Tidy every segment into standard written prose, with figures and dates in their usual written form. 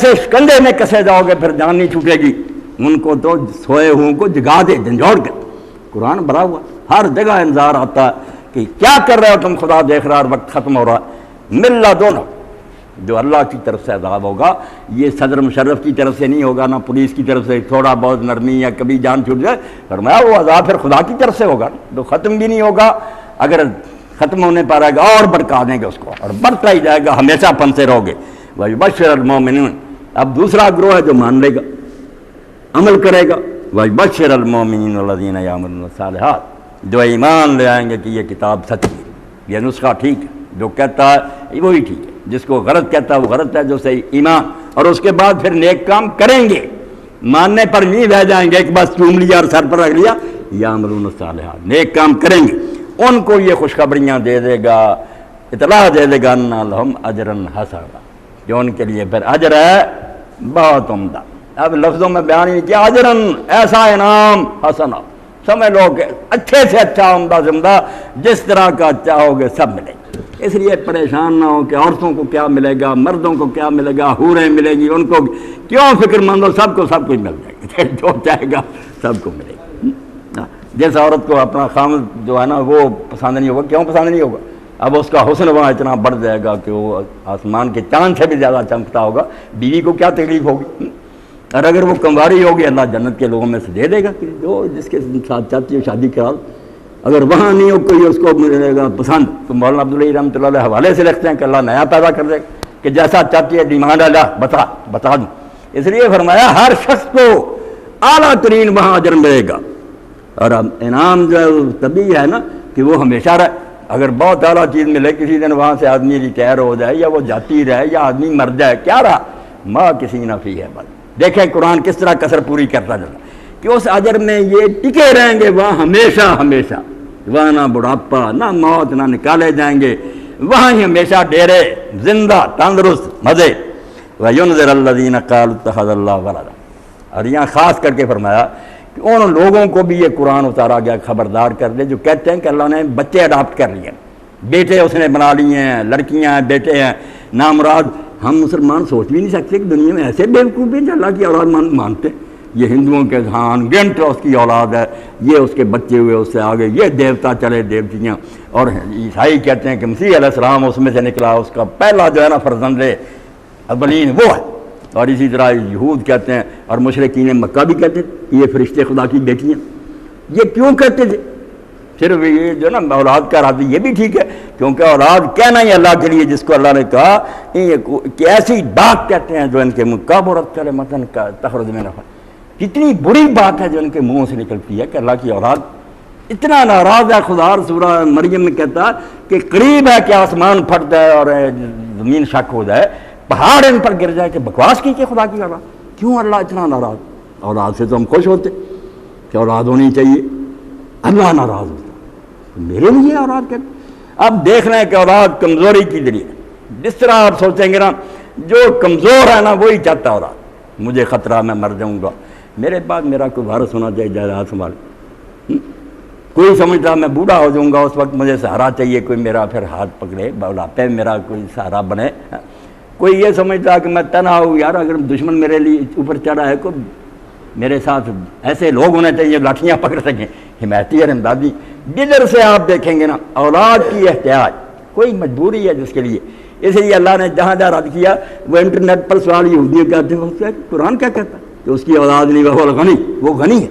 سے شکنجے میں کسے جاؤ گے پھر جان نہیں چھوٹے گی، ان کو تو سوئے ہوں کو جگا دے جھنجھوڑ کر۔ قرآن بھرا ہوا، ہر جگہ انذار آتا ہے کہ کیا کر رہے ہو تم، خدا دیکھ رہا اور وقت ختم ہو رہا ہے۔ ملا دونوں جو اللہ کی طرف سے عذاب ہوگا، یہ صدر مشرف کی طرف سے نہیں ہوگا، نہ پولیس کی طرف سے تھوڑا بہت نرمی یا کبھی جان چھوٹ جائے، فرمایا وہ عذاب پھر خدا کی طرف سے ہوگا، تو ختم بھی نہیں ہوگا، اگر ختم ہونے پر آئے گا اور بڑھکا دیں گے اس کو، اور بڑھتا ہی جائے گا، ہمیشہ پھنسے رہو گے۔ وَيُبَشِّرُ الْمُؤْمِنِينَ، اب دوسرا گروہ ہے جو مان لے گا، عمل کرے گا۔ وَيُبَشِّرُ الْمُؤْمِنِينَ الَّذِينَ يَعْمَلُونَ الصَّالِحَاتِ، جو ایمان لے آئیں گے کہ یہ کتاب سچی ہے، یہ نسخہ ٹھیک ہے، جو کہتا ہے وہی ٹھیک ہے، جس کو غلط کہتا ہے وہ غلط ہے، جو صحیح ایمان، اور اس کے بعد پھر نیک کام کریں گے، ماننے پر نہیں رہ جائیں گے کہ بس چوم لیا اور سر پر رکھ لیا، یعملون الصالحات، نیک کام کریں گے، ان کو یہ خوشخبریاں دے دے گا، اطلاع دے دے گا ان لہم اجرا حسنا، جو ان کے لیے پھر اجر ہے بہت عمدہ۔ اب لفظوں میں بیان نہیں کیا، اجرن ایسا انعام حسنا، سمجھ لو کہ اچھے سے اچھا، عمدہ سے عمدہ، جس طرح کا چاہو گے سب ملے گا۔ اس لیے پریشان نہ ہو کہ عورتوں کو کیا ملے گا، مردوں کو کیا ملے گا، حوریں ملے گی، ان کو کیوں فکر مند ہو، سب کچھ مل جائے گا، جو چاہے گا سب کو ملے گا۔ جس عورت کو اپنا خامد جو ہے نا وہ پسند نہیں ہوگا، کیوں پسند نہیں ہوگا؟ اب اس کا حسن وہاں اتنا بڑھ جائے گا کہ وہ آسمان کے چاند سے بھی زیادہ چمکتا ہوگا، بیوی کو کیا تکلیف ہوگی؟ اور اگر وہ کنواری ہوگی، اللہ جنت کے لوگوں میں سے دے دے گا کہ جو جس کے ساتھ چاہتی ہو شادی کرا۔ اگر وہاں نہیں ہو کوئی اس کو ملے گا پسند، تو مولانا عبداللہ رحمۃ اللہ علیہ حوالے سے لکھتے ہیں کہ اللہ نیا پیدا کر دے گا کہ جیسا چاہتی ہے ڈیمانڈ اللہ بتا دوں۔ اس لیے فرمایا ہر شخص کو اعلیٰ ترین وہاں اجر ملے گا، اور انعام جو ہے طبی ہے نا کہ وہ ہمیشہ رہے۔ اگر بہت اعلیٰ چیز ملے، کسی دن وہاں سے آدمی ریٹائر ہو جائے یا وہ جاتی رہے یا آدمی مر جائے، کیا رہا؟ ماں کسی نہ فی ہے بات۔ دیکھیں قرآن کس طرح کسر پوری کرتا جاتا کہ اس اجر میں یہ ٹکے رہیں گے وہاں ہمیشہ ہمیشہ، وہاں نہ بڑھاپا نہ موت نہ نکالے جائیں گے، وہاں ہی ہمیشہ ڈیرے، زندہ تندرست مزے۔ وَيُنذِرَ الَّذِينَ قَالُوا اتَّخَذَ اللَّهُ وَلَدًا، اور یہاں خاص کر کے فرمایا کہ ان لوگوں کو بھی یہ قرآن اتارا گیا خبردار کر دے جو کہتے ہیں کہ اللہ نے بچے اڈاپٹ کر لیے، بیٹے اس نے بنا لیے ہیں، لڑکیاں ہیں، بیٹے ہیں، نامراد۔ ہم مسلمان سوچ بھی نہیں سکتے کہ دنیا میں ایسے بیوقوف ہیں جو اللہ کی اولاد مانتے ہیں۔ یہ ہندوؤں کے ذہان گنٹ اس کی اولاد ہے، یہ اس کے بچے ہوئے، اس سے آگے یہ دیوتا چلے دیوتیاں، اور عیسائی کہتے ہیں کہ مسیح علیہ السلام اس میں سے نکلا، اس کا پہلا جو ہے نا فرزند اولین وہ ہے، اور اسی طرح یہود کہتے ہیں اور مشرکین مکہ بھی کہتے ہیں یہ فرشتے خدا کی بیٹیاں۔ یہ کیوں کہتے تھے؟ صرف یہ جو نا اولاد کا راضی، یہ بھی ٹھیک ہے کیونکہ اولاد کہنا ہی اللہ کے لیے، جس کو اللہ نے کہا کہ ایسی بات کہتے ہیں جو ان کے مقابرت کرے متن کا تخرج میں نفع، کتنی بری بات ہے جو ان کے منہوں سے نکلتی ہے کہ اللہ کی اولاد۔ اتنا ناراض ہے خدا، سورہ مریم میں کہتا ہے کہ قریب ہے کہ آسمان پھٹ جائے اور زمین شک ہو جائے، پہاڑ ان پر گر جائے کہ بکواس کی کہ خدا کی اولاد۔ کیوں اللہ اتنا ناراض؟ اولاد سے تو ہم خوش ہوتے کہ اولاد ہونی چاہیے، اللہ ناراض ہوتا میرے لیے اولاد کہتے۔ اب دیکھ رہے ہیں کہ اولاد کمزوری کی دلیل ہے، جس طرح آپ سوچیں گے نا جو کمزور ہے نا وہی چاہتا اولاد، مجھے خطرہ میں مر جاؤں گا، میرے بعد میرا کوئی وارث ہونا چاہیے جائیداد سنبھال۔ کوئی سمجھتا میں بوڑھا ہو جاؤں گا، اس وقت مجھے سہارا چاہیے، کوئی میرا پھر ہاتھ پکڑے، بڑھاپے میں میرا کوئی سہارا بنے۔ کوئی یہ سمجھتا کہ میں تنہا ہوں، یار اگر دشمن میرے لیے اوپر چڑھا ہے کوئی میرے ساتھ ایسے لوگ ہونے چاہیے لاٹھیاں پکڑ سکیں، حمایتی اور امدادی۔ جدھر سے آپ دیکھیں گے نا اولاد کی احتیاج، کوئی مجبوری ہے جس کے لیے، اس لیے اللہ نے جہاں جہاں رد کیا، وہ انٹرنیٹ پر سوال یہودیوں کہتے ہیں قرآن کیا کہتا ہے کہ اس کی اولاد نہیں، وہ غنی، وہ غنی ہے۔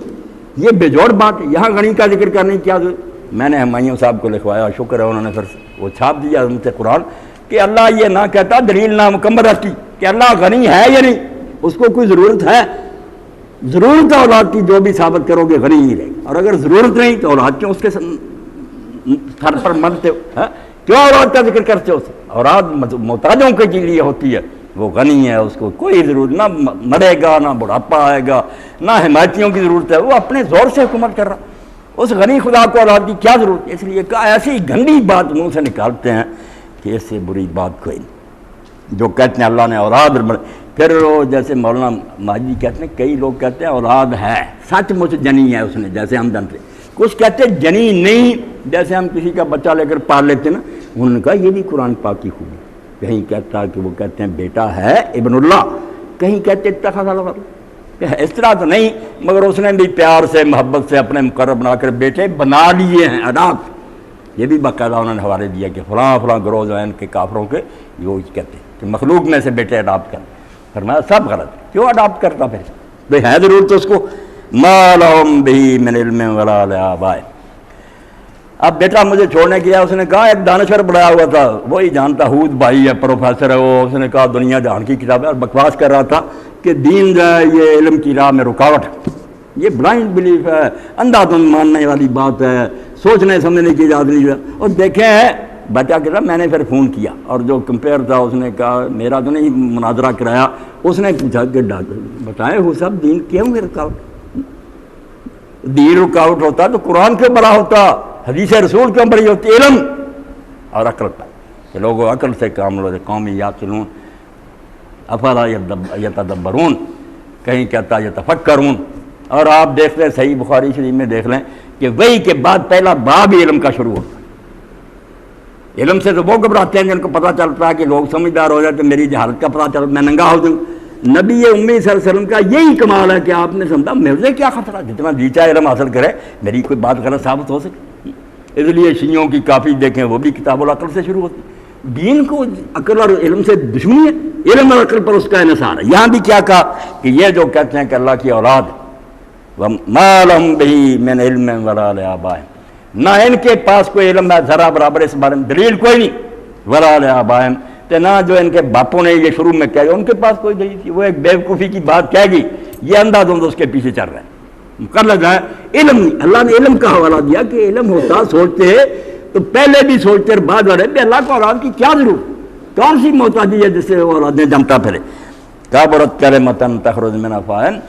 یہ بےجوڑ بات ہے، یہاں غنی کا ذکر کرنے کی کیا ضرورت؟ میں نے ہمایوں صاحب کو لکھوایا، شکر ہے انہوں نے پھر وہ چھاپ دیا ان سے قرآن کہ اللہ یہ نہ کہتا دلیل نامکمل رکھتی کہ اللہ غنی ہے یا نہیں، اس کو کوئی ضرورت ہے؟ ضرورت ہے اولاد کی، جو بھی ثابت کرو گے غنی ہی رہے گا، اور اگر ضرورت نہیں تو اولاد کیوں اس کے سر پر مرتے ہو؟ کیوں اولاد کا ذکر کرتے ہو؟ اولاد محتاجوں کے لیے ہوتی ہے، وہ غنی ہے، اس کو کوئی ضرورت نہ مرے گا، نہ بڑھاپا آئے گا، نہ حمایتیوں کی ضرورت ہے، وہ اپنے زور سے حکومت کر رہا، اس غنی خدا کو اولاد کی کیا ضرورت ہے؟ اس لیے ایسی گندی بات منہ سے نکالتے ہیں کہ اس سے بری بات کوئی نہیں۔ جو کہتے ہیں اللہ نے اولاد، پھر وہ جیسے مولانا ماجدی کہتے ہیں، کئی لوگ کہتے ہیں اولاد ہے، سچ مچ جنی ہے اس نے، جیسے ہم جانتے ہیں، کچھ کہتے ہیں جنی نہیں، جیسے ہم کسی کا بچہ لے کر پال لیتے نا، انہوں نے کہا یہ بھی قرآن پاک کی خوبی، کہیں کہتا کہ وہ کہتے ہیں بیٹا ہے ابن اللہ، کہیں کہتے اتخذ الولد، اس طرح تو نہیں، مگر اس نے بھی پیار سے محبت سے اپنے مقرب بنا کر بیٹے بنا لیے ہیں اڈاپٹ۔ یہ بھی باقاعدہ انہوں نے حوالے دیا کہ فلاں فلاں گروہ جو ہیں ان کے کافروں کے یہ کہتے ہیں کہ مخلوق میں سے بیٹے اڈاپٹ کریں۔ فرمایا سب غلط، کیوں اڈاپٹ کرتا پھر؟ بھئی ہے ضرور تو اس کو ما لہم بہ من علم ولا لآبائہم۔ اب بیٹا مجھے چھوڑنے گیا، اس نے کہا ایک دانشور بڑھایا ہوا تھا، وہی جانتا ہود بھائی ہے، پروفیسر ہے وہ، اس نے کہا دنیا جہان کی کتاب ہے، اور بکواس کر رہا تھا کہ دین جو ہے یہ علم کی راہ میں رکاوٹ ہے، یہ بلائنڈ بلیف ہے، اندھا دھند ماننے والی بات ہے، سوچنے سمجھنے کی اجازت نہیں ہے۔ اور دیکھیں بچہ کہتا میں نے پھر فون کیا، اور جو کمپیئر تھا اس نے کہا میرا تو نہیں مناظرہ کرایا، اس نے پوچھا کہ بتائیں ہو صاحب دین کیوں ہے رکاوٹ؟ دین رکاوٹ ہوتا تو قرآن کیوں بڑا ہوتا، حدیث رسول کیوں بڑی ہوتی؟ علم اور عقل پر کہ لوگوں عقل سے کام لو، قومی یعقلون افلا یتدبرون، کہیں کہتا یتفکرون۔ اور آپ دیکھ لیں صحیح بخاری شریف میں دیکھ لیں کہ وہی کے بعد پہلا باب ہی علم کا شروع ہوتا ہے۔ علم سے تو وہ گھبراتے ہیں جن کو پتہ چلتا ہے کہ لوگ سمجھدار ہو جاتے، میری جہالت کا پتہ چلتا میں ننگا ہو جاؤں۔ نبی امی صلی اللہ علیہ وسلم کا یہی کمال ہے کہ آپ نے سمجھا مجھے کیا خطرہ، جتنا جی چاہے علم حاصل کرے، میری کوئی بات غلط ثابت ہو سکے۔ اس لیے شیعوں کی کافی دیکھیں وہ بھی کتاب العقل سے شروع ہوتی۔ دین کو عقل اور علم سے دشمنی ہے، علم اور عقل پر اس کا انحصار ہے۔ یہاں بھی کیا کہا کہ یہ جو کہتے ہیں کہ اللہ کی اولاد ہے، وَمَا لَهُم بِهِ مِنْ عِلْمٍ وَلَا لِآبَائِهِمْ، نہ ان کے پاس کوئی علم ہے ذرا برابر اس بارے میں، دلیل کوئی نہیں، وَلَا لِآبَائِهِمْ، کہ نہ جو ان کے باپوں نے یہ شروع میں کہا ان کے پاس کوئی دلیل تھی، وہ ایک بیوقوفی کی بات کہے گی، یہ اندھا دھند اس کے پیچھے چل رہا ہے۔ مقرر ہے علم نہیں، اللہ نے علم کا حوالہ دیا کہ علم ہوتا سوچتے تو پہلے بھی سوچتے اور بعد والے بھی اللہ کو اولاد کی کیا ضرورت، کون سی محتاجی ہے جس سے وہ اولادیں جمتا پھرے۔ کابرت کلمۃ تخرج من افواہہم،